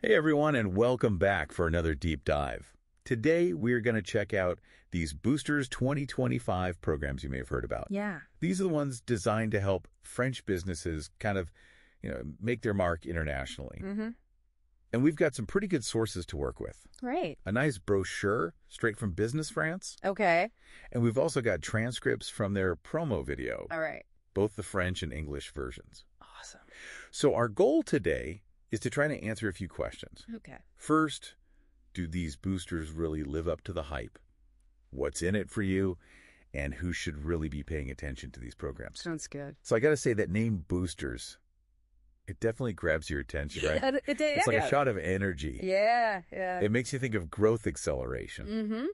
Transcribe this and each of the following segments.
Hey everyone, and welcome back for another deep dive. Today we're going to check out these Boosters 2025 programs you may have heard about. Yeah. These are the ones designed to help French businesses kind of, make their mark internationally. Mm-hmm. And we've got some pretty good sources to work with. Great. A nice brochure straight from Business France. Okay. And we've also got transcripts from their promo video, All right. both the French and English versions. Awesome. So our goal today is to try to answer a few questions. Okay. First, do these boosters really live up to the hype? What's in it for you? And who should really be paying attention to these programs? Sounds good. So I got to say that name Boosters, it definitely grabs your attention, right? It's like a shot of energy. Yeah. It makes you think of growth acceleration. Mm-hmm.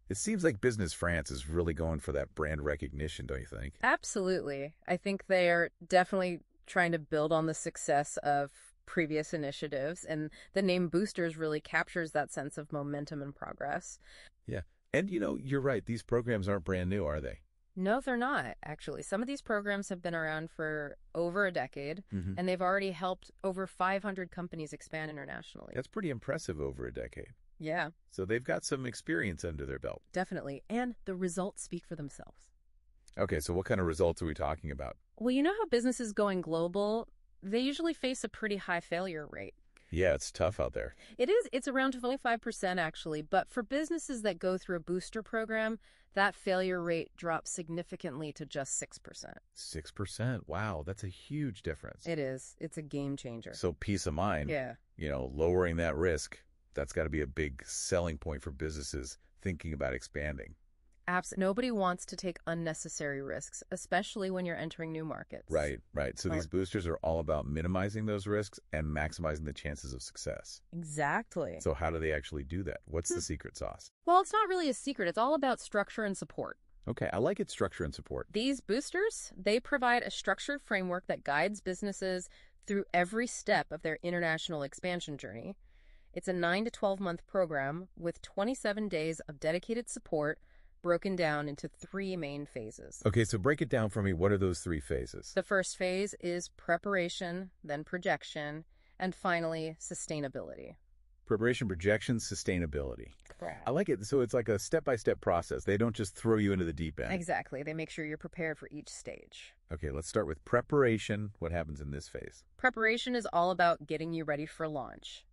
It seems like Business France is really going for that brand recognition, don't you think? Absolutely. I think they are definitely trying to build on the success of previous initiatives, and the name Boosters really captures that sense of momentum and progress. Yeah. And, you're right. These programs aren't brand new, are they? No, they're not, actually. Some of these programs have been around for over a decade, Mm-hmm. and they've already helped over 500 companies expand internationally. That's pretty impressive over a decade. Yeah, So they've got some experience under their belt. definitely. And the results speak for themselves. Okay, so what kind of results are we talking about? Well, you know how businesses going global, they usually face a pretty high failure rate. Yeah, it's tough out there. It is. It's around 25% actually. But for businesses that go through a booster program, that failure rate drops significantly to just 6%. 6%. Wow, that's a huge difference. It is. It's a game changer. So peace of mind, Yeah. lowering that risk, that's got to be a big selling point for businesses thinking about expanding. Nobody wants to take unnecessary risks, especially when you're entering new markets. Right. So these boosters are all about minimizing those risks and maximizing the chances of success. Exactly. So how do they actually do that? What's the secret sauce? Well, it's not really a secret. It's all about structure and support. Okay, I like its structure and support. These boosters, they provide a structured framework that guides businesses through every step of their international expansion journey. It's a 9 to 12-month program with 27 days of dedicated support broken down into 3 main phases. Okay, so break it down for me. What are those 3 phases? The first phase is preparation, then projection, and finally, sustainability. Preparation, projection, sustainability. Correct. I like it. So it's like a step-by-step process. They don't just throw you into the deep end. Exactly. They make sure you're prepared for each stage. Okay, let's start with preparation. What happens in this phase? Preparation is all about getting you ready for launch.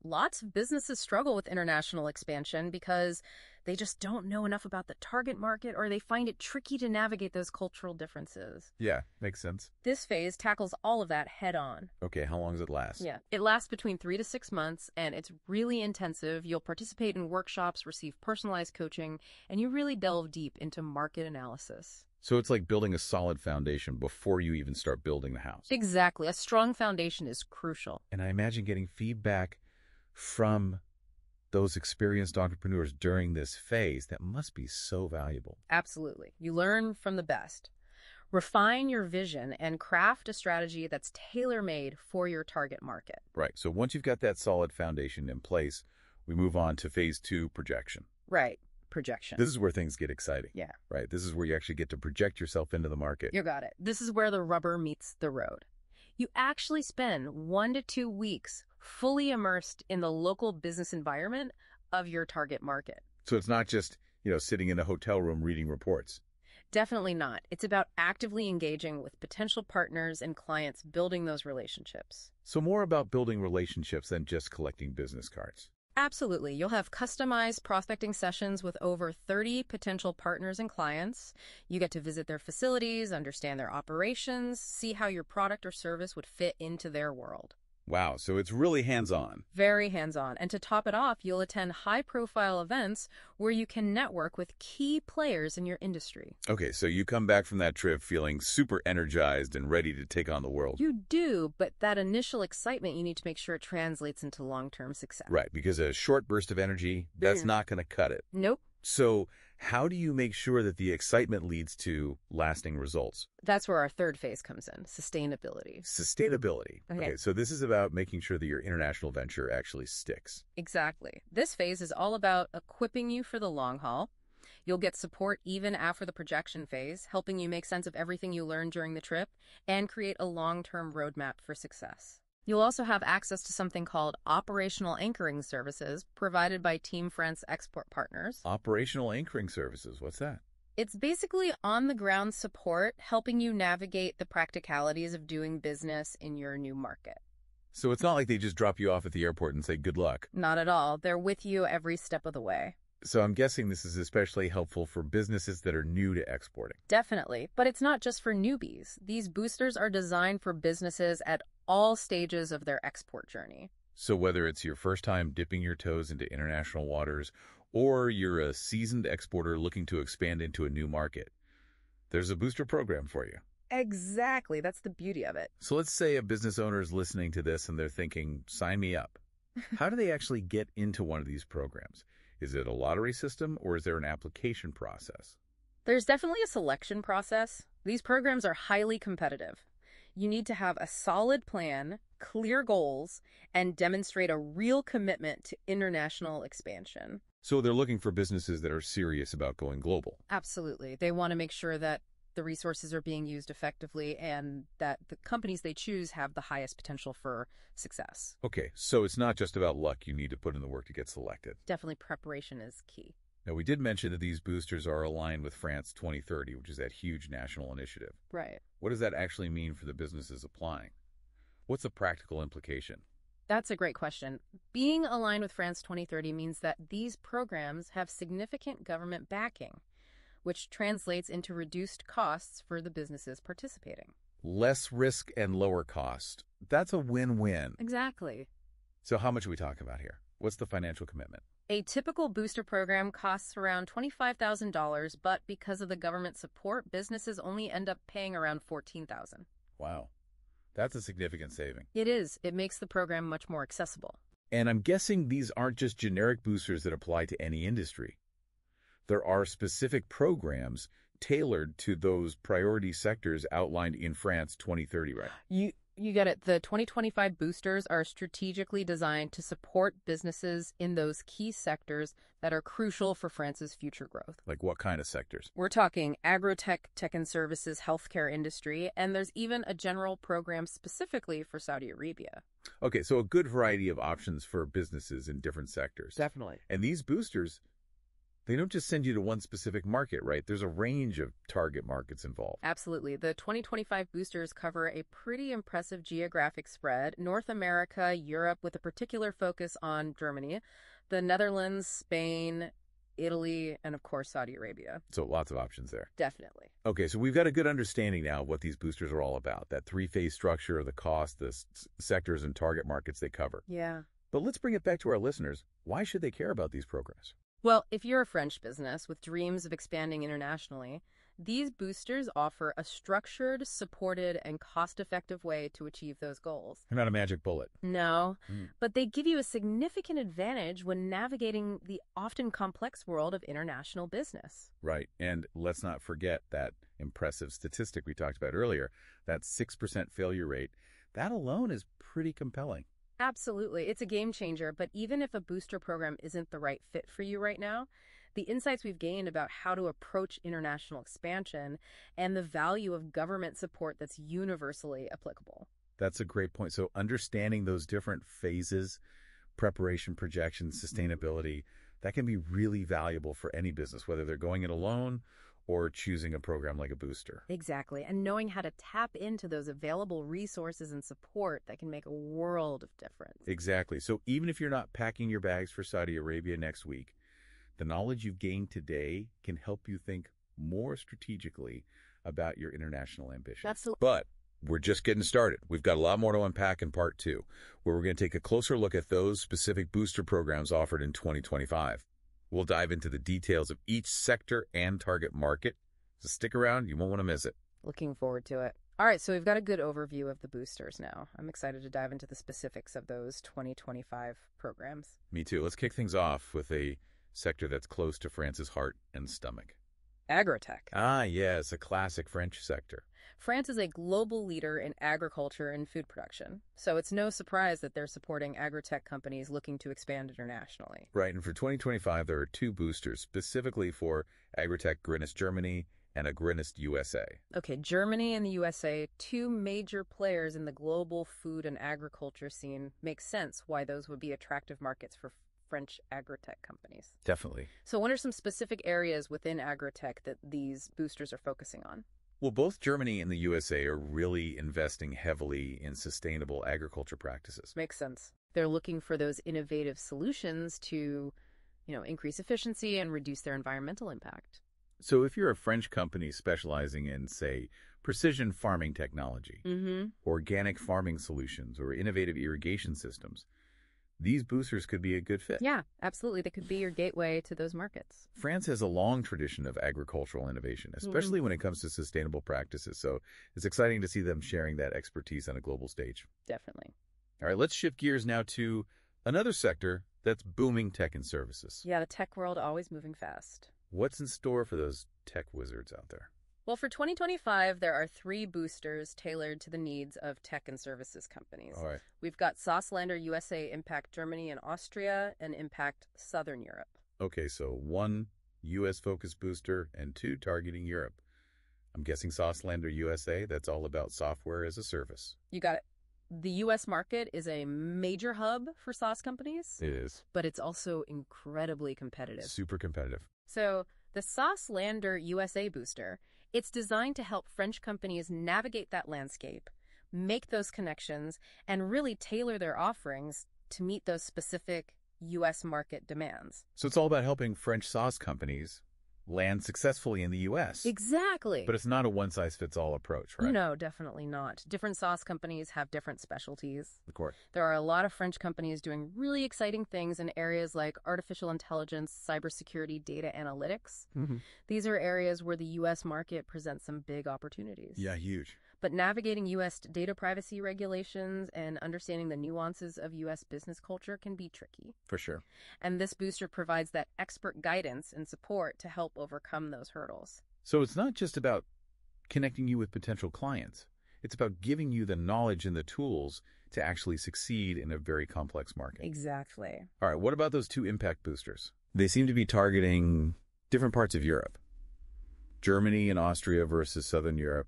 Lots of businesses struggle with international expansion because they just don't know enough about the target market, or they find it tricky to navigate those cultural differences. Yeah, makes sense. This phase tackles all of that head on. Okay, how long does it last? Yeah. It lasts between 3 to 6 months, and it's really intensive. You'll participate in workshops, receive personalized coaching, and you really delve deep into market analysis. So it's like building a solid foundation before you even start building the house. Exactly. A strong foundation is crucial. And I imagine getting feedback from those experienced entrepreneurs during this phase, that must be so valuable. Absolutely. You learn from the best. Refine your vision and craft a strategy that's tailor-made for your target market. Right. So once you've got that solid foundation in place, we move on to phase 2, projection. Right. Projection. This is where things get exciting. Yeah. Right. This is where you actually get to project yourself into the market. You got it. This is where the rubber meets the road. You actually spend 1 to 2 weeks fully immersed in the local business environment of your target market. So it's not just, sitting in a hotel room reading reports. Definitely not. It's about actively engaging with potential partners and clients, building those relationships. So more about building relationships than just collecting business cards. Absolutely. You'll have customized prospecting sessions with over 30 potential partners and clients. You get to visit their facilities, understand their operations, see how your product or service would fit into their world. Wow, so it's really hands-on. Very hands-on. And to top it off, you'll attend high-profile events where you can network with key players in your industry. Okay, so you come back from that trip feeling super energized and ready to take on the world. You do, but that initial excitement, you need to make sure it translates into long-term success. Right, because a short burst of energy, that's not going to cut it. Nope. So how do you make sure that the excitement leads to lasting results? That's where our third phase comes in, sustainability. Sustainability. Okay, so this is about making sure that your international venture actually sticks. Exactly. This phase is all about equipping you for the long haul. You'll get support even after the projection phase, helping you make sense of everything you learned during the trip and create a long-term roadmap for success. You'll also have access to something called operational anchoring services provided by Team France export partners. Operational anchoring services, what's that? It's basically on-the-ground support helping you navigate the practicalities of doing business in your new market. So it's not like they just drop you off at the airport and say good luck. Not at all. They're with you every step of the way. So I'm guessing this is especially helpful for businesses that are new to exporting. Definitely. But it's not just for newbies. These boosters are designed for businesses at all stages of their export journey. So whether it's your first time dipping your toes into international waters or you're a seasoned exporter looking to expand into a new market, there's a booster program for you. Exactly. That's the beauty of it. So let's say a business owner is listening to this and they're thinking, sign me up. How do they actually get into one of these programs? Is it a lottery system or is there an application process? There's definitely a selection process. These programs are highly competitive. You need to have a solid plan, clear goals, and demonstrate a real commitment to international expansion. So they're looking for businesses that are serious about going global. Absolutely. They want to make sure that the resources are being used effectively and that the companies they choose have the highest potential for success. Okay, so it's not just about luck. You need to put in the work to get selected. Definitely preparation is key. Now, we did mention that these boosters are aligned with France 2030, which is that huge national initiative. Right. What does that actually mean for the businesses applying? What's the practical implication? That's a great question. Being aligned with France 2030 means that these programs have significant government backing, which translates into reduced costs for the businesses participating. Less risk and lower cost. That's a win-win. Exactly. So how much are we talking about here? What's the financial commitment? A typical booster program costs around $25,000, but because of the government support, businesses only end up paying around $14,000. Wow. That's a significant saving. It is. It makes the program much more accessible. And I'm guessing these aren't just generic boosters that apply to any industry. There are specific programs tailored to those priority sectors outlined in France 2030, right? You get it. The 2025 boosters are strategically designed to support businesses in those key sectors that are crucial for France's future growth. Like what kind of sectors? We're talking agrotech, tech and services, healthcare industry, and there's even a general program specifically for Saudi Arabia. Okay, so a good variety of options for businesses in different sectors. Definitely. And these boosters, they don't just send you to one specific market, right? There's a range of target markets involved. Absolutely. The 2025 boosters cover a pretty impressive geographic spread: North America, Europe, with a particular focus on Germany, the Netherlands, Spain, Italy, and of course, Saudi Arabia. So lots of options there. Definitely. Okay, so we've got a good understanding now of what these boosters are all about, that three-phase structure, the cost, the sectors and target markets they cover. Yeah. But let's bring it back to our listeners. Why should they care about these programs? Well, if you're a French business with dreams of expanding internationally, these boosters offer a structured, supported, and cost-effective way to achieve those goals. They're not a magic bullet. No, but they give you a significant advantage when navigating the often complex world of international business. Right, and let's not forget that impressive statistic we talked about earlier, that 6% failure rate. That alone is pretty compelling. Absolutely. It's a game changer, but even if a booster program isn't the right fit for you right now, the insights we've gained about how to approach international expansion and the value of government support that's universally applicable. That's a great point. So understanding those different phases, preparation, projection, sustainability, that can be really valuable for any business, whether they're going it alone or choosing a program like a booster. Exactly. And knowing how to tap into those available resources and support that can make a world of difference. Exactly. So even if you're not packing your bags for Saudi Arabia next week, the knowledge you've gained today can help you think more strategically about your international ambitions. Absolutely. But we're just getting started. We've got a lot more to unpack in part 2, where we're going to take a closer look at those specific booster programs offered in 2025. We'll dive into the details of each sector and target market. So stick around. You won't want to miss it. Looking forward to it. All right, so we've got a good overview of the boosters now. I'm excited to dive into the specifics of those 2025 programs. Me too. Let's kick things off with a sector that's close to France's heart and stomach. Agrotech. Ah, yes, a classic French sector. France is a global leader in agriculture and food production, so it's no surprise that they're supporting agrotech companies looking to expand internationally. Right, and for 2025, there are 2 boosters specifically for Agrotech Grinis Germany and Agrinist USA. Okay, Germany and the USA, two major players in the global food and agriculture scene. Makes sense why those would be attractive markets for French agritech companies. Definitely. So what are some specific areas within agritech that these boosters are focusing on? Well, both Germany and the USA are really investing heavily in sustainable agriculture practices. Makes sense. They're looking for those innovative solutions to, increase efficiency and reduce their environmental impact. So if you're a French company specializing in, say, precision farming technology, organic farming solutions, or innovative irrigation systems, these boosters could be a good fit. Yeah, absolutely. They could be your gateway to those markets. France has a long tradition of agricultural innovation, especially when it comes to sustainable practices. So it's exciting to see them sharing that expertise on a global stage. Definitely. All right, let's shift gears now to another sector that's booming: tech and services. Yeah, the tech world always moving fast. What's in store for those tech wizards out there? Well, for 2025, there are 3 boosters tailored to the needs of tech and services companies. All right. We've got Sauslander USA, Impact Germany and Austria, and Impact Southern Europe. Okay, so 1 U.S.-focused booster and 2 targeting Europe. I'm guessing Sauslander USA, that's all about software as a service. You got it. The U.S. market is a major hub for SaaS companies, It is. but it's also incredibly competitive. Super competitive. So the Sauslander USA booster, it's designed to help French companies navigate that landscape, make those connections, and really tailor their offerings to meet those specific U.S. market demands. So it's all about helping French SaaS companies land successfully in the U.S. Exactly. But it's not a one-size-fits-all approach, right? No, definitely not. Different SaaS companies have different specialties. Of course. There are a lot of French companies doing really exciting things in areas like artificial intelligence, cybersecurity, data analytics. These are areas where the U.S. market presents some big opportunities. Yeah, huge. But navigating U.S. data privacy regulations and understanding the nuances of U.S. business culture can be tricky. For sure. And this booster provides that expert guidance and support to help overcome those hurdles. So it's not just about connecting you with potential clients. It's about giving you the knowledge and the tools to actually succeed in a very complex market. Exactly. All right, what about those 2 impact boosters? They seem to be targeting different parts of Europe. Germany and Austria versus Southern Europe.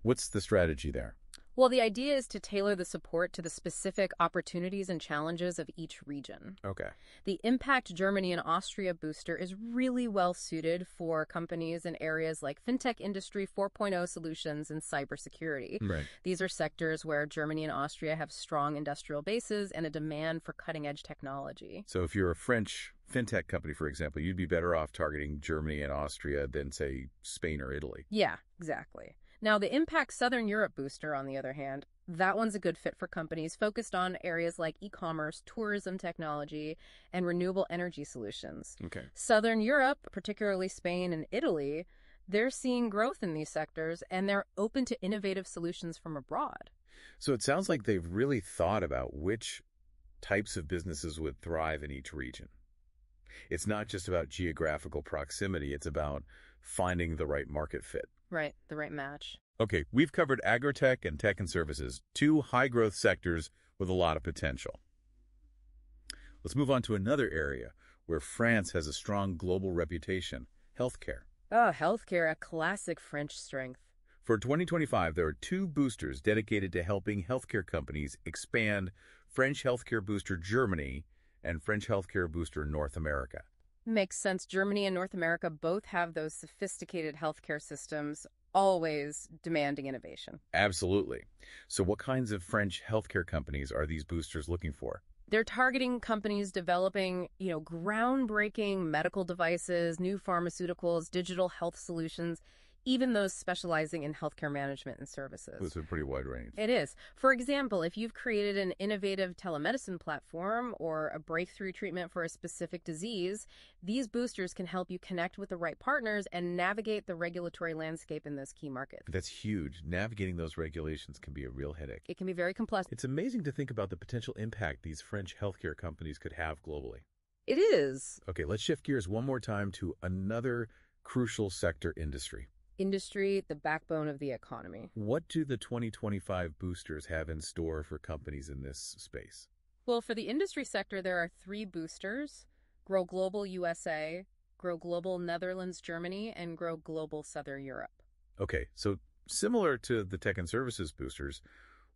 What's the strategy there? Well, the idea is to tailor the support to the specific opportunities and challenges of each region. Okay. The Impact Germany and Austria booster is really well suited for companies in areas like fintech industry 4.0 solutions and cybersecurity. Right. These are sectors where Germany and Austria have strong industrial bases and a demand for cutting-edge technology. So if you're a French fintech company, for example, you'd be better off targeting Germany and Austria than, say, Spain or Italy. Yeah, exactly. Now, the Impact Southern Europe booster, on the other hand, that one's a good fit for companies focused on areas like e-commerce, tourism technology, and renewable energy solutions. Okay. Southern Europe, particularly Spain and Italy, they're seeing growth in these sectors, and they're open to innovative solutions from abroad. So it sounds like they've really thought about which types of businesses would thrive in each region. It's not just about geographical proximity, it's about finding the right market fit. Right, the right match. Okay, we've covered agritech and tech and services, 2 high-growth sectors with a lot of potential. Let's move on to another area where France has a strong global reputation: healthcare. Oh, healthcare, a classic French strength. For 2025, there are 2 boosters dedicated to helping healthcare companies expand: French Healthcare Booster Germany and French Healthcare Booster North America. Makes sense. Germany and North America both have those sophisticated healthcare systems, always demanding innovation. Absolutely. So what kinds of French healthcare companies are these boosters looking for? They're targeting companies developing, groundbreaking medical devices, new pharmaceuticals, digital health solutions, even those specializing in healthcare management and services. It's a pretty wide range. It is. For example, if you've created an innovative telemedicine platform or a breakthrough treatment for a specific disease, these boosters can help you connect with the right partners and navigate the regulatory landscape in those key markets. That's huge. Navigating those regulations can be a real headache. It can be very complex. It's amazing to think about the potential impact these French healthcare companies could have globally. It is. Okay, let's shift gears one more time to another crucial sector: industry. Industry, the backbone of the economy. What do the 2025 boosters have in store for companies in this space? Well, for the industry sector, there are 3 boosters: Grow Global USA, Grow Global Netherlands, Germany, and Grow Global Southern Europe. Okay, so similar to the tech and services boosters,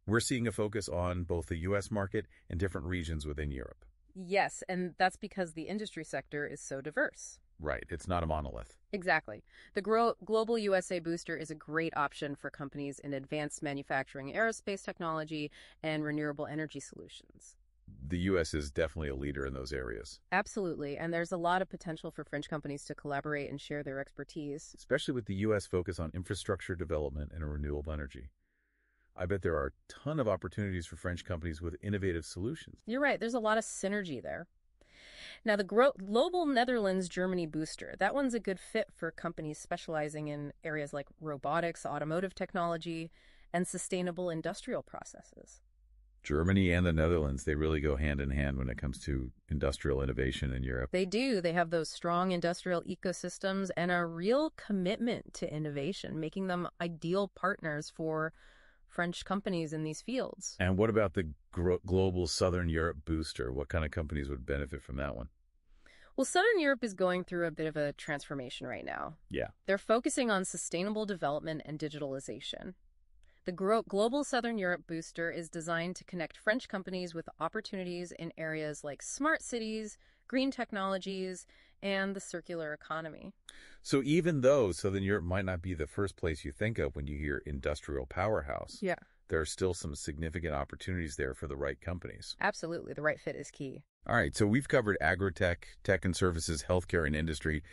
we're seeing a focus on both the U.S. market and different regions within Europe. Yes, and that's because the industry sector is so diverse. Right, it's not a monolith. Exactly. The Global USA Booster is a great option for companies in advanced manufacturing, aerospace technology, and renewable energy solutions. The U.S. is definitely a leader in those areas. Absolutely, and there's a lot of potential for French companies to collaborate and share their expertise. Especially with the U.S. focus on infrastructure development and renewable energy. I bet there are a ton of opportunities for French companies with innovative solutions. You're right, there's a lot of synergy there. Now, the Global Netherlands Germany Booster, that one's a good fit for companies specializing in areas like robotics, automotive technology, and sustainable industrial processes. Germany and the Netherlands, they really go hand in hand when it comes to industrial innovation in Europe. They do. They have those strong industrial ecosystems and a real commitment to innovation, making them ideal partners for French companies in these fields. And what about the Global Southern Europe Booster? What kind of companies would benefit from that one? Well, Southern Europe is going through a bit of a transformation right now. Yeah. They're focusing on sustainable development and digitalization. The Global Southern Europe Booster is designed to connect French companies with opportunities in areas like smart cities, green technologies, and the circular economy. So even though Southern Europe might not be the first place you think of when you hear industrial powerhouse, Yeah, there are still some significant opportunities there for the right companies. absolutely. The right fit is key. All right, so we've covered agritech, tech and services, healthcare, and industry.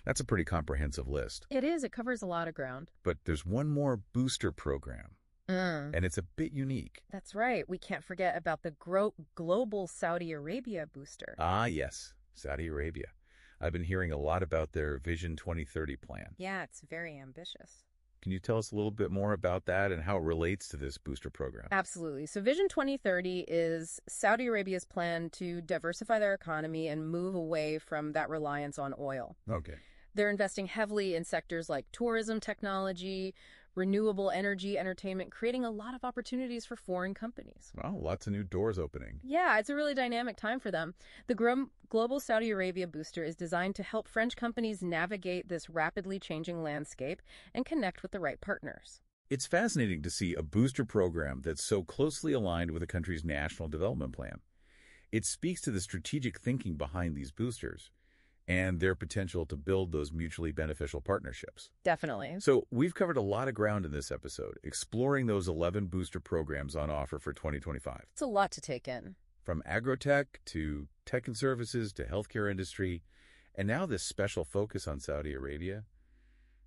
That's a pretty comprehensive list. It is. It covers a lot of ground. But there's one more booster program, and it's a bit unique. That's right. We can't forget about the Global Saudi Arabia Booster. Ah, yes, Saudi Arabia. I've been hearing a lot about their Vision 2030 plan. Yeah, it's very ambitious. Can you tell us a little bit more about that and how it relates to this booster program? Absolutely. So Vision 2030 is Saudi Arabia's plan to diversify their economy and move away from that reliance on oil. Okay. They're investing heavily in sectors like tourism technology, renewable energy, entertainment, creating a lot of opportunities for foreign companies. Well, lots of new doors opening. Yeah, it's a really dynamic time for them. The Global Saudi Arabia Booster is designed to help French companies navigate this rapidly changing landscape and connect with the right partners. It's fascinating to see a booster program that's so closely aligned with a country's national development plan. It speaks to the strategic thinking behind these boosters and their potential to build those mutually beneficial partnerships. Definitely. So we've covered a lot of ground in this episode, exploring those 11 booster programs on offer for 2025. It's a lot to take in. From agrotech to tech and services to healthcare industry, and now this special focus on Saudi Arabia.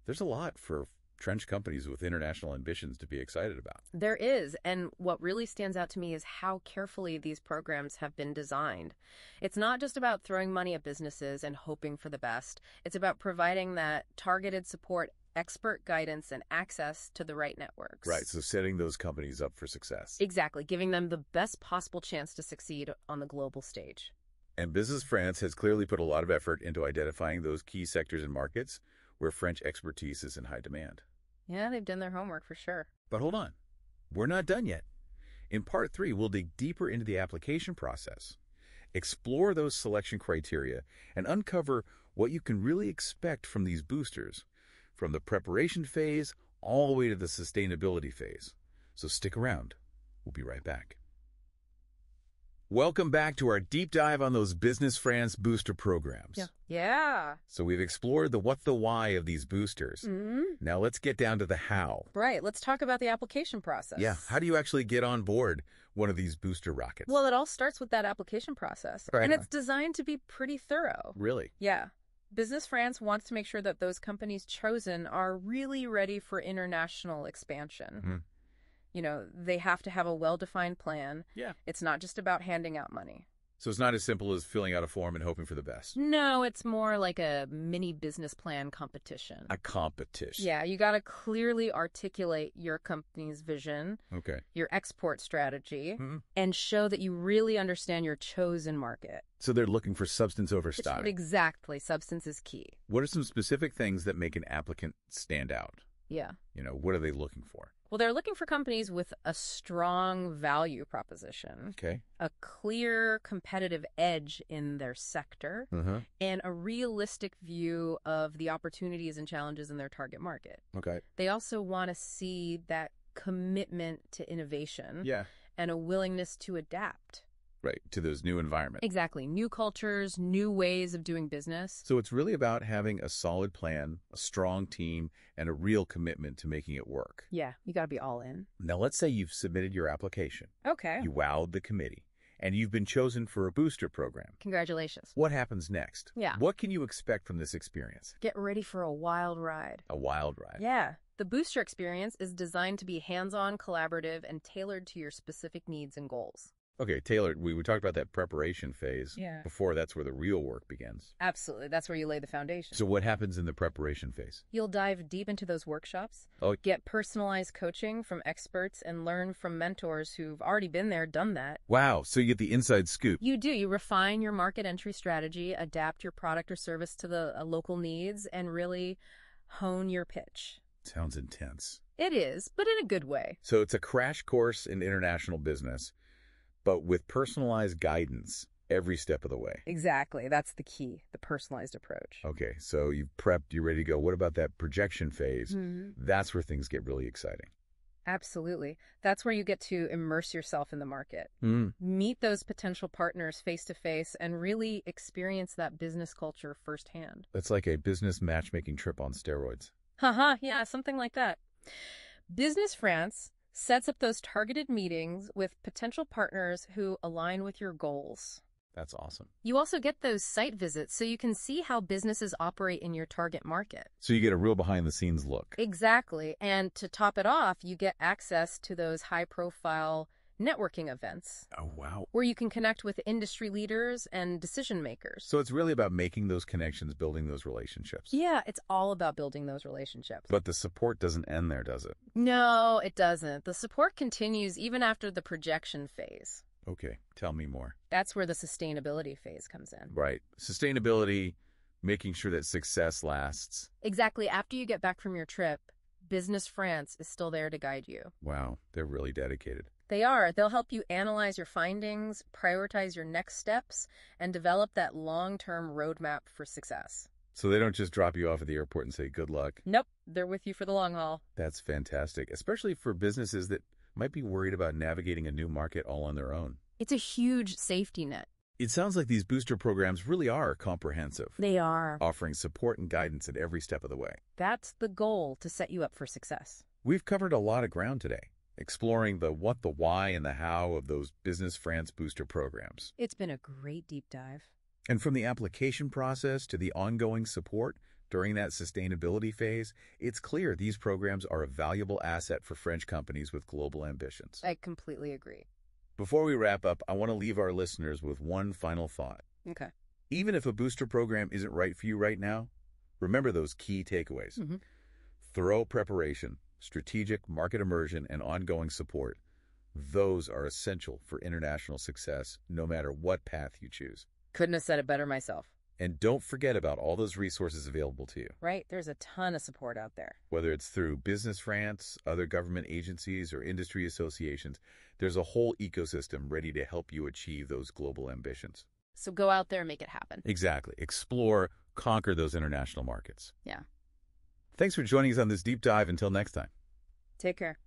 There's a lot for French companies with international ambitions to be excited about. There is, and what really stands out to me is how carefully these programs have been designed. It's not just about throwing money at businesses and hoping for the best. It's about providing that targeted support, expert guidance, and access to the right networks. Right, so setting those companies up for success. Exactly, giving them the best possible chance to succeed on the global stage. And Business France has clearly put a lot of effort into identifying those key sectors and markets where French expertise is in high demand. Yeah, they've done their homework for sure. But hold on, we're not done yet. In Part 3, we'll dig deeper into the application process, explore those selection criteria, and uncover what you can really expect from these boosters, from the preparation phase all the way to the sustainability phase. So stick around. We'll be right back. Welcome back to our deep dive on those Business France booster programs. Yeah. So we've explored the what, the why of these boosters. Now let's get down to the how. Right. Let's talk about the application process. Yeah. How do you actually get on board one of these booster rockets? Well, it all starts with that application process. Right. And it's designed to be pretty thorough. Really? Yeah. Business France wants to make sure that those companies chosen are really ready for international expansion. You know, they have to have a well-defined plan. Yeah. It's not just about handing out money. So it's not as simple as filling out a form and hoping for the best. No, it's more like a mini business plan competition. A competition. Yeah, you got to clearly articulate your company's vision, Okay. your export strategy, and show that you really understand your chosen market. So they're looking for substance over style. Exactly. Substance is key. What are some specific things that make an applicant stand out? Yeah. You know, what are they looking for? Well, they're looking for companies with a strong value proposition, Okay. a clear competitive edge in their sector, and a realistic view of the opportunities and challenges in their target market. Okay. They also want to see that commitment to innovation Yeah. and a willingness to adapt. Right. To those new environments. Exactly. New cultures, new ways of doing business. So it's really about having a solid plan, a strong team, and a real commitment to making it work. Yeah, you got to be all in. Now, let's say you've submitted your application. Okay. You wowed the committee, and you've been chosen for a booster program. Congratulations. What happens next? Yeah. What can you expect from this experience? Get ready for a wild ride. A wild ride. Yeah. The booster experience is designed to be hands-on, collaborative, and tailored to your specific needs and goals. Okay, Taylor, we talked about that preparation phase. Yeah. Before that's where the real work begins. Absolutely. That's where you lay the foundation. So what happens in the preparation phase? You'll dive deep into those workshops, Oh. get personalized coaching from experts, and learn from mentors who've already been there, done that. Wow, so you get the inside scoop. You do. You refine your market entry strategy, adapt your product or service to the local needs, and really hone your pitch. Sounds intense. It is, but in a good way. So it's a crash course in international business, but with personalized guidance every step of the way. Exactly. That's the key, the personalized approach. Okay, so you've prepped, you're ready to go. What about that projection phase? That's where things get really exciting. Absolutely. That's where you get to immerse yourself in the market. Meet those potential partners face to face and really experience that business culture firsthand. That's like a business matchmaking trip on steroids. Haha, yeah, something like that. Business France sets up those targeted meetings with potential partners who align with your goals. That's awesome. You also get those site visits so you can see how businesses operate in your target market. So you get a real behind-the-scenes look. Exactly. And to top it off, you get access to those high-profile networking events. Oh, wow. Where you can connect with industry leaders and decision makers. So it's really about making those connections, building those relationships. Yeah, it's all about building those relationships. But the support doesn't end there, does it? No, it doesn't. The support continues even after the projection phase. Okay, tell me more. That's where the sustainability phase comes in. Right. Sustainability, making sure that success lasts. Exactly. After you get back from your trip, Business France is still there to guide you. Wow, they're really dedicated. They are. They'll help you analyze your findings, prioritize your next steps, and develop that long-term roadmap for success. So they don't just drop you off at the airport and say, good luck. Nope. They're with you for the long haul. That's fantastic, especially for businesses that might be worried about navigating a new market all on their own. It's a huge safety net. It sounds like these booster programs really are comprehensive. They are. Offering support and guidance at every step of the way. That's the goal to set you up for success. We've covered a lot of ground today, exploring the what, the why, and the how of those Business France booster programs. It's been a great deep dive. And from the application process to the ongoing support during that sustainability phase, it's clear these programs are a valuable asset for French companies with global ambitions. I completely agree. Before we wrap up, I want to leave our listeners with one final thought. Okay. Even if a booster program isn't right for you right now, remember those key takeaways. Thorough preparation, strategic market immersion, and ongoing support. Those are essential for international success, no matter what path you choose. Couldn't have said it better myself. And don't forget about all those resources available to you. Right? There's a ton of support out there. Whether it's through Business France, other government agencies, or industry associations, there's a whole ecosystem ready to help you achieve those global ambitions. So go out there and make it happen. Exactly. Explore, conquer those international markets. Yeah. Thanks for joining us on this deep dive. Until next time. Take care.